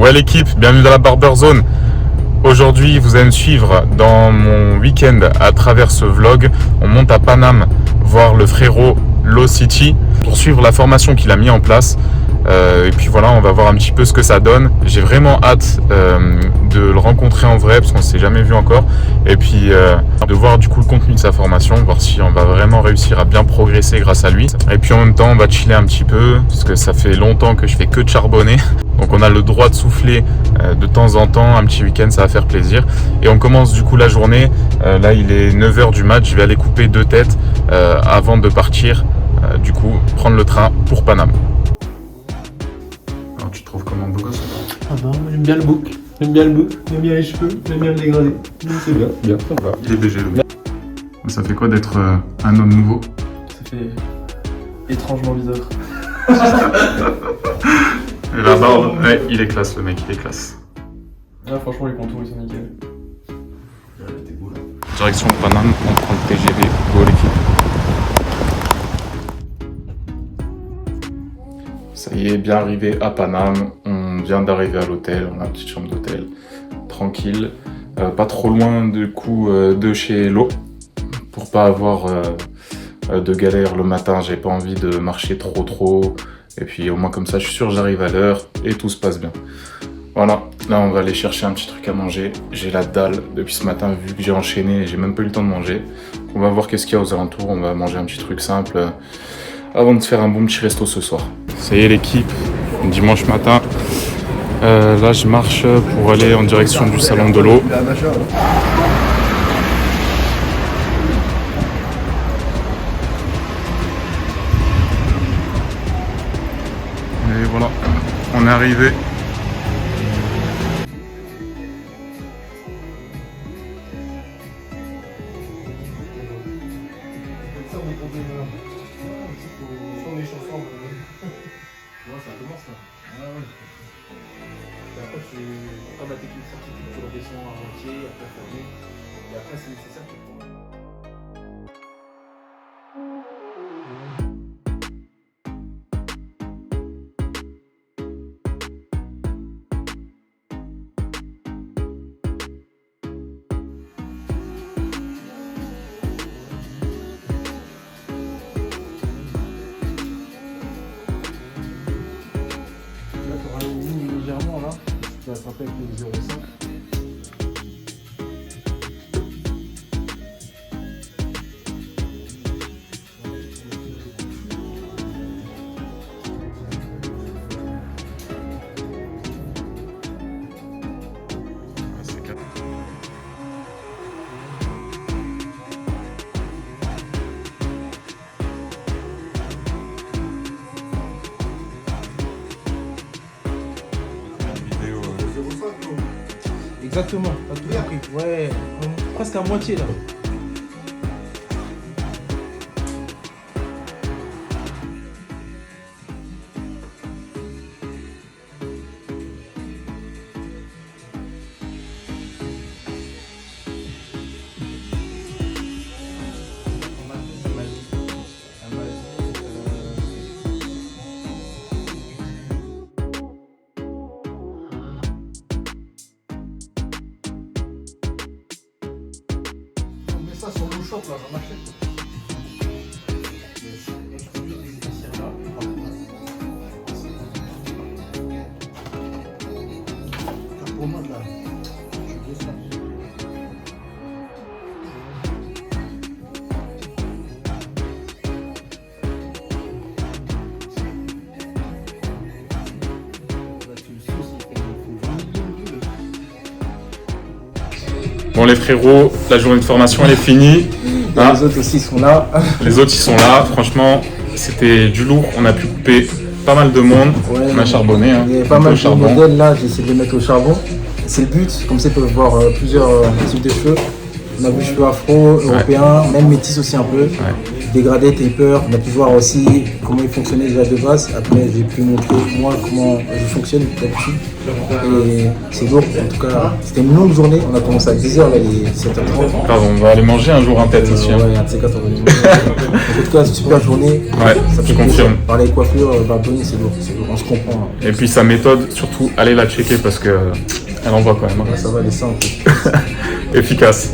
Ouais l'équipe, bienvenue dans la Barber Zone. Aujourd'hui, vous allez me suivre dans mon week-end à travers ce vlog. On monte à Paname voir le frérot Low City pour suivre la formation qu'il a mis en place. Et puis voilà, on va voir un petit peu ce que ça donne. J'ai vraiment hâte de le rencontrer en vrai parce qu'on ne s'est jamais vu encore. Et puis de voir du coup le contenu de sa formation, voir si on va vraiment réussir à bien progresser grâce à lui. Et puis en même temps, on va chiller un petit peu parce que ça fait longtemps que je fais que de charbonner. Donc on a le droit de souffler de temps en temps, un petit week-end, ça va faire plaisir. Et on commence du coup la journée. Là il est 9h du mat, je vais aller couper 2 têtes avant de partir. Du coup, prendre le train pour Paname. Alors tu te trouves comment beau gosse? Ah bah, j'aime bien le bouc, j'aime bien les cheveux, j'aime bien le dégradé. C'est bien, ça va. Il est BG le mec. Ça fait quoi d'être un homme nouveau? Ça fait étrangement bizarre. Et la barbe, ouais, il est classe le mec, il est classe. Ah, franchement, les contours ils sont nickel. Direction Paname, on prend le TGV, go l'équipe. Ça y est, bien arrivé à Paname, on vient d'arriver à l'hôtel, on a une petite chambre d'hôtel, tranquille, pas trop loin du coup de chez Lo, pour pas avoir de galère le matin, j'ai pas envie de marcher trop, et puis au moins comme ça je suis sûr j'arrive à l'heure et tout se passe bien. Voilà, là on va aller chercher un petit truc à manger, j'ai la dalle depuis ce matin vu que j'ai enchaîné, j'ai même pas eu le temps de manger. On va voir qu'est-ce qu'il y a aux alentours, on va manger un petit truc simple avant de faire un bon petit resto ce soir. Ça y est l'équipe, dimanche matin, là je marche pour aller en direction du salon de l'eau. Et voilà, on est arrivé. Comme la technique scientifique, tu redescends à moitié, après fermer, et après c'est nécessaire pour toi. Là, tu auras une ligne légèrement là. Tu vas frapper avec le 0,5. Exactement, t'as tout compris. Ouais, presque à moitié là. Ça sur le shop là, j'en achète. Pour moi là, je descends. Bon les frérots, la journée de formation elle est finie. Hein, les autres aussi sont là. Les autres ils sont là, franchement c'était du lourd, on a pu couper pas mal de monde, ouais, on a charbonné. Il y a pas mal de modèles là, j'ai essayé de les mettre au charbon. C'est le but, comme ça ils peuvent voir plusieurs types de cheveux. On a vu cheveux afro, européens, même métis aussi un peu. Ouais. dégradé, taper, on a pu voir aussi comment il fonctionnait déjà de base. Après, j'ai pu montrer moi comment je fonctionne d'habitude. Et c'est lourd, en tout cas, c'était une longue journée. On a commencé à 10h, là, il est 7h30. Pardon, on va aller manger un jour un tête aussi. Hein. Ouais, un de ces quatre, on va aller manger. En tout cas, c'est une super journée. Ouais, ça je fait confirme. plaisir. Parler coiffure, barbering, c'est lourd, on se comprend. Et puis sa méthode, surtout, allez la checker parce que elle envoie quand même. Ouais, ça va, les seins, en fait. Efficace.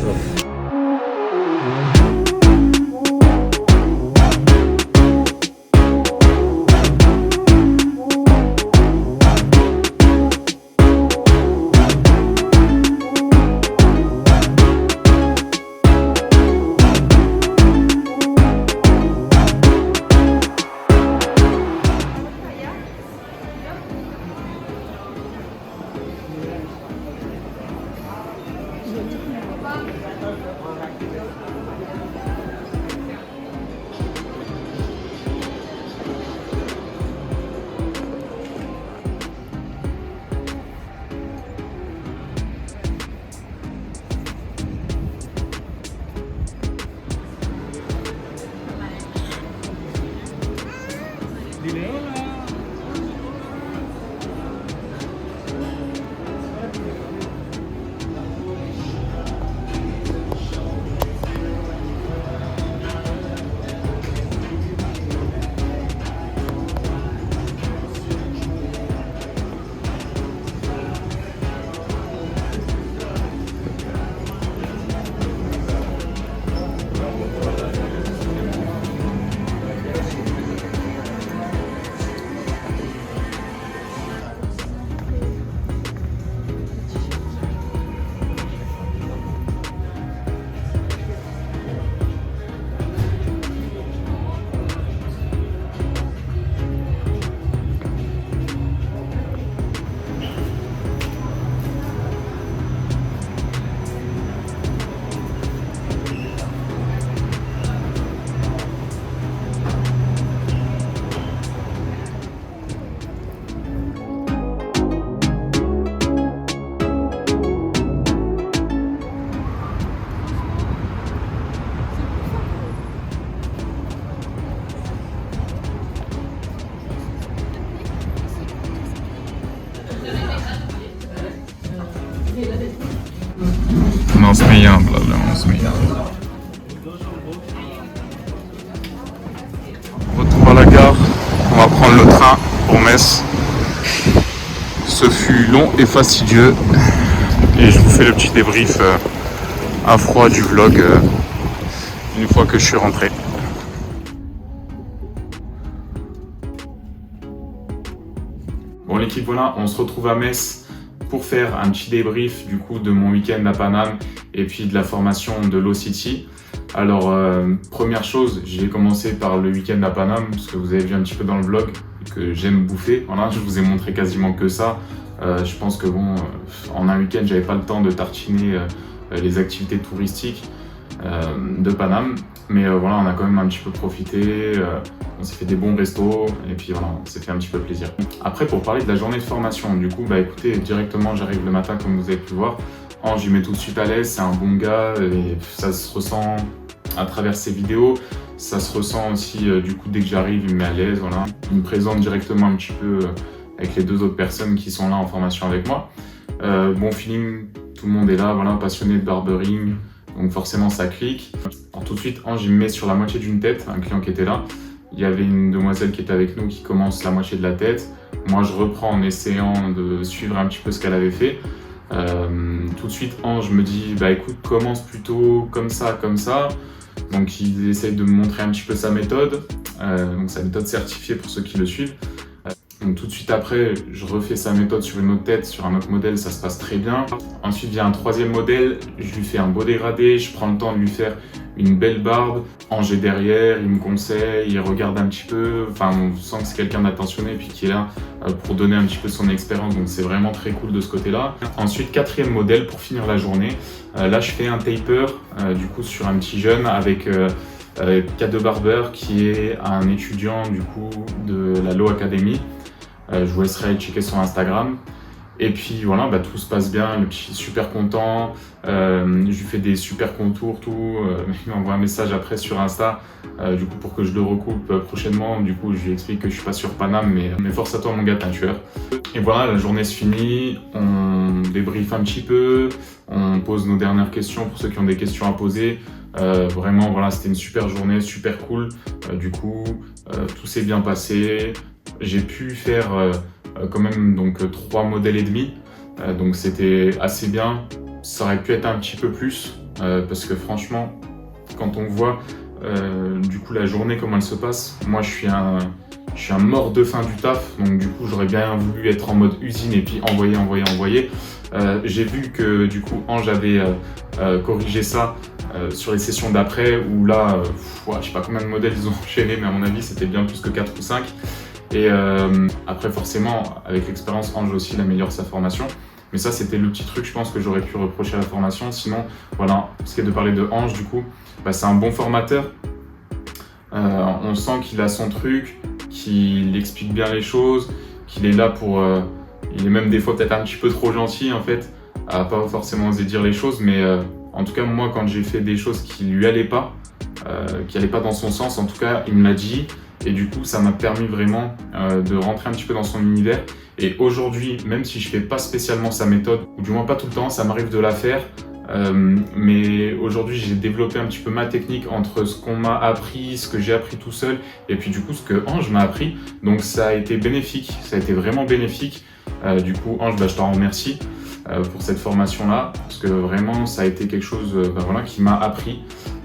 On se met là, on se met. On retrouve à la gare, on va prendre le train pour Metz. Ce fut long et fastidieux et je vous fais le petit débrief à froid du vlog une fois que je suis rentré. Bon l'équipe, voilà, on se retrouve à Metz pour faire un petit débrief du coup de mon week-end à Paname et puis de la formation de Low City. Alors première chose, je vais commencer par le week-end à Paname parce que vous avez vu un petit peu dans le vlog que j'aime bouffer. Voilà, je vous ai montré quasiment que ça. Je pense que bon, en un week-end, j'avais pas le temps de tartiner les activités touristiques de Paname. Mais voilà, on a quand même un petit peu profité, on s'est fait des bons restos et puis voilà, on s'est fait un petit peu plaisir. Après, pour parler de la journée de formation, du coup, bah écoutez, directement j'arrive le matin comme vous avez pu voir. Ange, il met tout de suite à l'aise, c'est un bon gars et ça se ressent à travers ses vidéos. Ça se ressent aussi du coup dès que j'arrive, il me met à l'aise, voilà. Il me présente directement un petit peu avec les deux autres personnes qui sont là en formation avec moi. Bon feeling, tout le monde est là, voilà, passionné de barbering, donc forcément ça clique. Alors, tout de suite, Ange, il me met sur la moitié d'une tête, un client qui était là. Il y avait une demoiselle qui était avec nous qui commence la moitié de la tête. Moi, je reprends en essayant de suivre un petit peu ce qu'elle avait fait. Tout de suite, Ange me dit, bah écoute, commence plutôt comme ça, comme ça. Donc, il essaye de me montrer un petit peu sa méthode, donc sa méthode certifiée pour ceux qui le suivent. Donc tout de suite après, je refais sa méthode sur une autre tête, sur un autre modèle, ça se passe très bien. Ensuite vient un troisième modèle, je lui fais un beau dégradé, je prends le temps de lui faire une belle barbe. Ange est derrière, il me conseille, il regarde un petit peu, enfin on sent que c'est quelqu'un d'attentionné puis qui est là pour donner un petit peu son expérience, donc c'est vraiment très cool de ce côté-là. Ensuite, quatrième modèle pour finir la journée, là je fais un taper du coup sur un petit jeune avec K2 Barber qui est un étudiant du coup de la Low Academy. Je vous laisserai aller checker son Instagram. Et puis voilà, tout se passe bien, le petit est super content, je lui fais des super contours, tout, il m'envoie un message après sur Insta, du coup pour que je le recoupe prochainement, du coup je lui explique que je suis pas sur Paname, mais force à toi mon gars, t'es un tueur. Et voilà, la journée se finit, on débriefe un petit peu, on pose nos dernières questions pour ceux qui ont des questions à poser. Vraiment voilà, c'était une super journée, super cool, du coup tout s'est bien passé, j'ai pu faire quand même donc 3 modèles et demi, donc c'était assez bien. Ça aurait pu être un petit peu plus parce que franchement quand on voit du coup la journée comment elle se passe, moi je suis un mort de faim du taf, donc du coup j'aurais bien voulu être en mode usine et puis envoyer. J'ai vu que du coup Ange avait corrigé ça sur les sessions d'après où là, je sais pas combien de modèles ils ont enchaîné, mais à mon avis c'était bien plus que 4 ou 5. Et après forcément avec l'expérience Ange aussi il améliore sa formation. Mais ça c'était le petit truc je pense que j'aurais pu reprocher à la formation. Sinon voilà, ce qui est de parler de Ange du coup, c'est un bon formateur. On sent qu'il a son truc, qu'il explique bien les choses, qu'il est là pour... il est même des fois peut-être un petit peu trop gentil en fait, à pas forcément oser dire les choses, mais en tout cas moi quand j'ai fait des choses qui lui allaient pas, qui allaient pas dans son sens, en tout cas il me l'a dit, et du coup ça m'a permis vraiment de rentrer un petit peu dans son univers. Et aujourd'hui, même si je fais pas spécialement sa méthode, ou du moins pas tout le temps, ça m'arrive de la faire, mais aujourd'hui j'ai développé un petit peu ma technique entre ce qu'on m'a appris, ce que j'ai appris tout seul, et puis du coup ce que Ange m'a appris. Donc ça a été bénéfique, ça a été vraiment bénéfique. Du coup Ange, je t'en remercie pour cette formation là, parce que vraiment ça a été quelque chose voilà, qui m'a appris.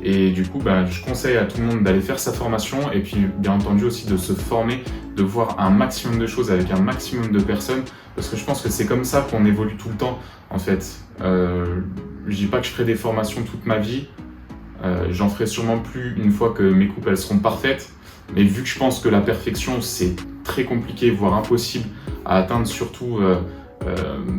Et du coup je conseille à tout le monde d'aller faire sa formation, et puis bien entendu aussi de se former, de voir un maximum de choses avec un maximum de personnes, parce que je pense que c'est comme ça qu'on évolue tout le temps en fait. Je dis pas que je ferai des formations toute ma vie, j'en ferai sûrement plus une fois que mes coupes elles seront parfaites, mais vu que je pense que la perfection c'est très compliqué, voire impossible à atteindre, surtout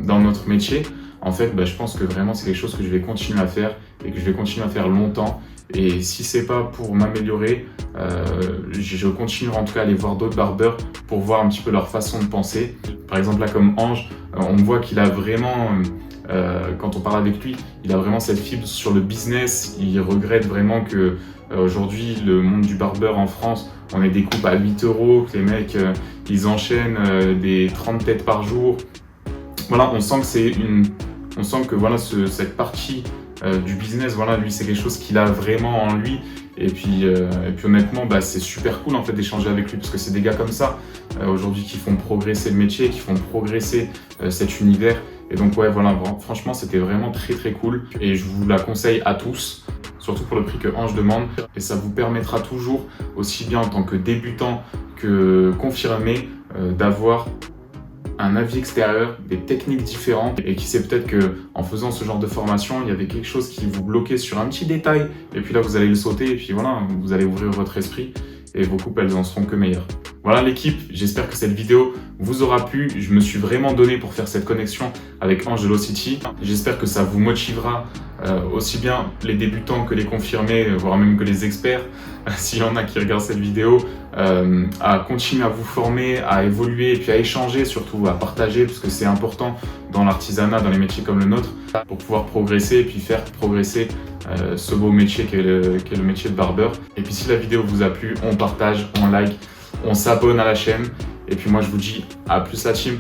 dans notre métier, en fait je pense que vraiment c'est quelque chose que je vais continuer à faire et que je vais continuer à faire longtemps. Et si c'est pas pour m'améliorer, je continuerai en tout cas à aller voir d'autres barbeurs pour voir un petit peu leur façon de penser. Par exemple là comme Ange, on voit qu'il a vraiment... quand on parle avec lui, il a vraiment cette fibre sur le business. Il regrette vraiment que aujourd'hui, le monde du barbeur en France, on ait des coupes à 8 €, que les mecs, ils enchaînent des 30 têtes par jour. Voilà, on sent que voilà, cette partie du business, voilà, lui, c'est quelque chose qu'il a vraiment en lui. Et puis honnêtement, c'est super cool en fait d'échanger avec lui, parce que c'est des gars comme ça aujourd'hui qui font progresser le métier, qui font progresser cet univers. Et donc ouais, voilà, franchement c'était vraiment très très cool, et je vous la conseille à tous, surtout pour le prix que Ange demande, et ça vous permettra toujours, aussi bien en tant que débutant que confirmé, d'avoir un avis extérieur, des techniques différentes, et qui sait peut-être que en faisant ce genre de formation, il y avait quelque chose qui vous bloquait sur un petit détail, et puis là vous allez le sauter, et puis voilà, vous allez ouvrir votre esprit, et vos coupes elles en seront que meilleures. Voilà l'équipe, j'espère que cette vidéo vous aura plu. Je me suis vraiment donné pour faire cette connexion avec Ange de Locity. J'espère que ça vous motivera, aussi bien les débutants que les confirmés, voire même que les experts, s'il y en a qui regardent cette vidéo, à continuer à vous former, à évoluer, et puis à échanger, surtout à partager, parce que c'est important dans l'artisanat, dans les métiers comme le nôtre, pour pouvoir progresser et puis faire progresser ce beau métier qu'est le métier de barbeur. Et puis si la vidéo vous a plu, on partage, on like, on s'abonne à la chaîne, et puis moi je vous dis à plus la team.